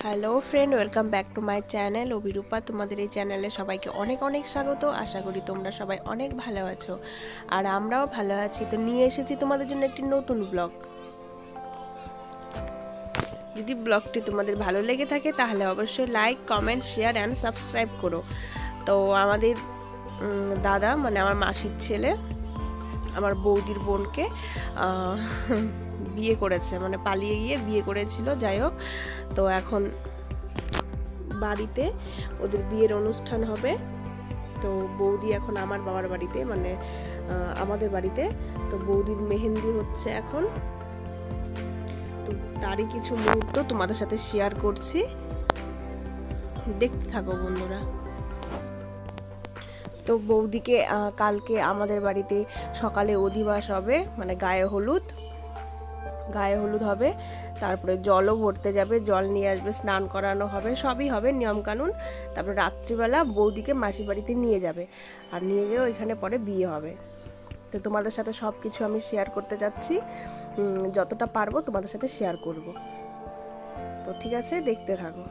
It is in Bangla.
Hello friend, welcome back to my channel Abhirupa. তোমাদের এই চ্যানেলে সবাইকে অনেক অনেক স্বাগত। আশা করি তোমরা সবাই অনেক ভালো আছো, আর আমরাও ভালো আছি। তো নিয়ে এসেছি তোমাদের জন্য একটি নতুন ব্লগ। যদি ব্লগটি তোমাদের ভালো লেগে থাকে তাহলে অবশ্যই like, comment, share and subscribe করো। তো আমাদের দাদা মানে আমার মাসির ছেলে আমার বৌদির বোনকে বিয়ে করেছে, মানে পালিয়ে গিয়ে বিয়ে করেছিল। যাই হোক, তো এখন বাড়িতে ওদের বিয়ের অনুষ্ঠান হবে। তো বৌদি এখন আমার বাবার বাড়িতে, মানে আমাদের বাড়িতে। তো বৌদির মেহেন্দি হচ্ছে এখন। তো তারই কিছু মুহূর্ত তোমাদের সাথে শেয়ার করছি, দেখতে থাকো বন্ধুরা। তো বৌদিকে কালকে আমাদের বাড়িতে সকালে অধিবাস হবে, মানে গায়ে হলুদ হবে। তারপরে জলও ভরতে যাবে, জল নিয়ে আসবে, স্নান করানো হবে, সবই হবে নিয়মকানুন। তারপরে রাত্রিবেলা বৌদিকে মাসির বাড়িতে নিয়ে যাবে, আর নিয়ে গিয়ে ওইখানে পরে বিয়ে হবে। তো তোমাদের সাথে সব কিছু আমি শেয়ার করতে যাচ্ছি, যতটা পারবো তোমাদের সাথে শেয়ার করব। তো ঠিক আছে, দেখতে থাকো।